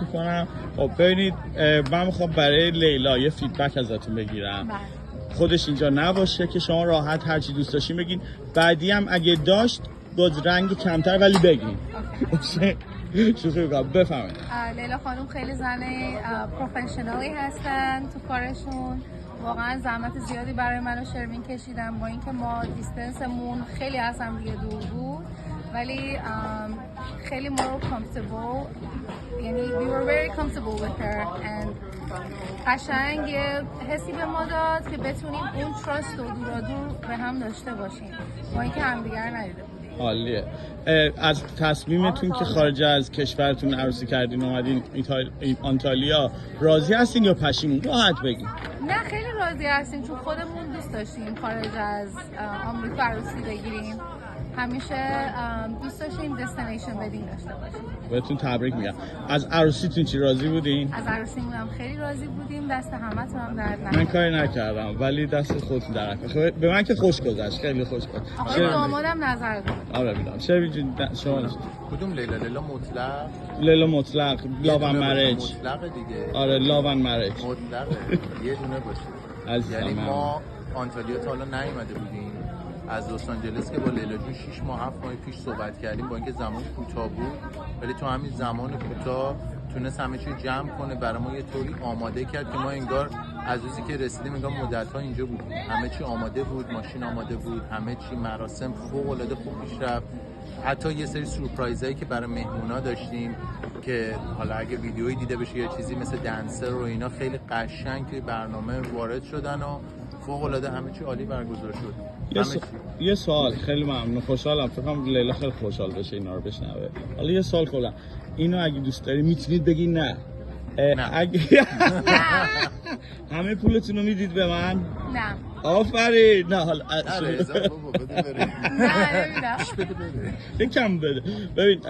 میکنم. خب ببینید من میخوام برای لیلا یه فیدبک ازتون بگیرم. خودش اینجا نباشه که شما راحت هر چی دوست داشتین بگین، بعدی هم اگه داشت با رنگ کمتر ولی بگین. شوخی میکنم. بفهمید لیلا خانم خیلی زن پروفشنالی هستن تو کارشون. واقعا زحمت زیادی برای من و شروین کشیدن با اینکه ما دیستنسمون خیلی از هم دیگه دور بود، ولی خیلی more comfortable، یعنی we were very comfortable with her and قشنگ یه حسی به ما داد که بتونیم اون تراست و دورادور به هم داشته باشیم با اینکه همدیگر ندیده بودیم. عالیه. از تصمیمتون که خارج از کشورتون عروسی کردین اومدین آنتالیا راضی هستین یا پشیمون؟ راحت بگین. نه خیلی راضی هستیم چون خودمون دوست داشتیم خارج از آمریکا عروسی بگیریم. همیشه دوست داشتیم دستینیشن بدین داشته باشیم. بهتون تبریک میگم. از عروسیتون چی راضی بودین؟ از عروسیمون هم خیلی راضی بودیم. دست همتون هم درد نکنه. من کاری نکردم ولی دست خودتون درد نکنه. به من که خوش گذشت، خیلی خوش گذشت. آقای دامادم نظر داد. آره میدم. شروین جون شما کدوم لیلا؟ لیلا مطلق؟ لیلا مطلق، لاون مرج. مطلق دیگه. آره لاون مرج. مطلق یه دونه باشه. یعنی ما آنتالیا تا حالا نیومده بودیم. از لس آنجلس که با لیلا جون 6 ماه 7 ماه پیش صحبت کردیم، با اینکه زمان کوتاه بود ولی تو همین زمان کوتاه تونست همه چی جمع کنه برای ما، یه طوری آماده کرد که ما انگار از روزی که رسیدیم انگار مدت‌ها اینجا بودیم. همه چی آماده بود، ماشین آماده بود، همه چی، مراسم فوق‌العاده خوب پیش رفت. حتی یه سری سورپرایزایی که برای مهمونا داشتیم که حالا اگه ویدیویی دیده بشه یا چیزی مثل دنسر و اینا خیلی قشنگ توی برنامه وارد شدن و فوق‌العاده همه چی عالی برگزار شد. یه سوال، خیلی ممنون، خوشحالم. فکر کنم لیلا خیلی خوشحال بشه اینا رو بشنوه. حالا یه سوال کلا، اینو اگه دوست داری میتونید بگی نه. اگه همه پولتون رو میدید به من؟ نه. آفرین. نه حالا یکم بده. ببین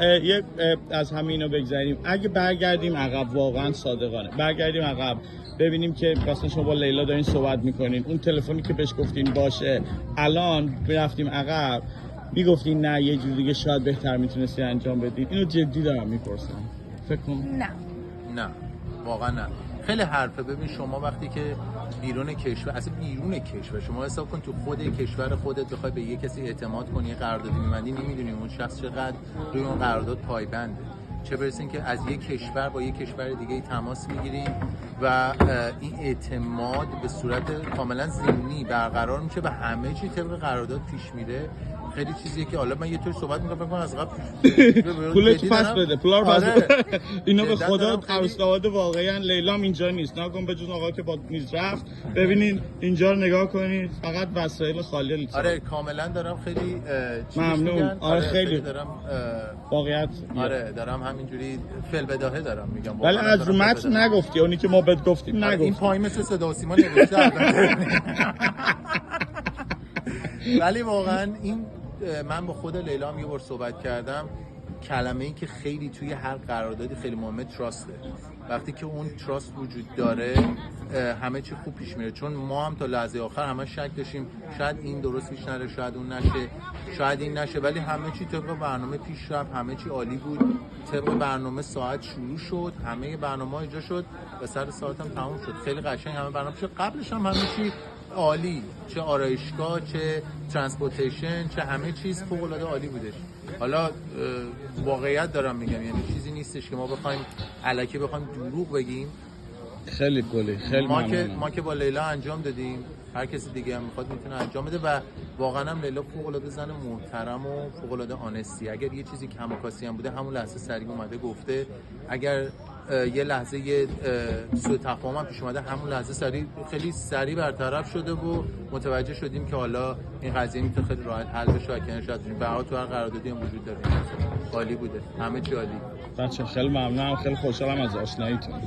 از همینو بگذاریم. اگه برگردیم عقب، واقعا صادقانه برگردیم عقب ببینیم که مثلا شما با لیلا دارین صحبت میکنین، اون تلفنی که بهش گفتین باشه، الان میرفتیم عقب میگفتین نه یه جور دیگه شاید بهتر میتونستین انجام بدین. اینو جدی دارم میپرسم. فکر کنم نه واقعا نه. خیلی حرفه. ببین شما وقتی که بیرون کشور، اصلا بیرون کشور، شما حساب کن تو خود کشور خودت بخوای به یه کسی اعتماد کنی، قراردادی می‌بندی، نمیدونی اون شخص چقدر روی اون قرارداد پایبنده، چه برسه که از یک کشور با یک کشور دیگه تماس میگیریم و این اعتماد به صورت کاملا ضمنی برقرار میشه و همه چی طبق قرارداد پیش میره. خیلی چیزیه که حالا من یه طور صحبت میکنم از قبل پولت پس بده، پولار پس بده. اینا به خدا عروس داماد واقعا. لیلام اینجا نیست، نگم به جز آقا که با میز رفت. ببینین اینجا رو نگاه کنید، فقط وسایل خالی. آره کاملا دارم خیلی ممنون. آره خیلی دارم واقعیت. آره دارم همینجوری فعل دارم میگم. ولی از رو متن نگفتی، اونی که ما بهت گفتیم نگفتی. این پای مثل صدا و سیما نوشته. ولی واقعا این من با خود لیلا هم یه بار صحبت کردم، کلمه ای که خیلی توی هر قراردادی خیلی مهمه تراسته. وقتی که اون تراست وجود داره همه چی خوب پیش میره. چون ما هم تا لحظه آخر همه شک داشتیم شاید این درست پیش نره، شاید اون نشه، شاید این نشه، ولی همه چی طبق برنامه پیش رفت، همه چی عالی بود. طبق برنامه ساعت شروع شد، همه برنامه‌ها اجرا شد و سر ساعت هم تموم شد. خیلی قشنگ همه برنامه شد. قبلش هم همه چی عالی، چه آرایشگاه، چه ترانسپورتیشن، چه همه چیز فوق‌العاده عالی بودش. حالا واقعیت دارم میگم، یعنی چیزی نیستش که ما بخوایم الکی بخوایم دروغ بگیم. خیلی گلی، خیلی ما که با لیلا انجام دادیم، هر کسی دیگه هم میخواد میتونه انجام بده و واقعا هم لیلا فوق‌العاده زن محترم و فوق‌العاده آنستی. اگر یه چیزی کم و کاسی هم بوده همون لحظه سریع اومده گفته. اگر یه لحظه یه سوء تفاهم هم پیش اومده همون لحظه خیلی سریع برطرف شده و متوجه شدیم که حالا این قضیه میتونه خیلی راحت حل بشه و کنارش رد بشیم. بها تو هر قراردادی هم وجود داره. عالی بوده، همه چی عالی. بچه خیلی ممنونم، خیلی خوشحالم از آشناییتون.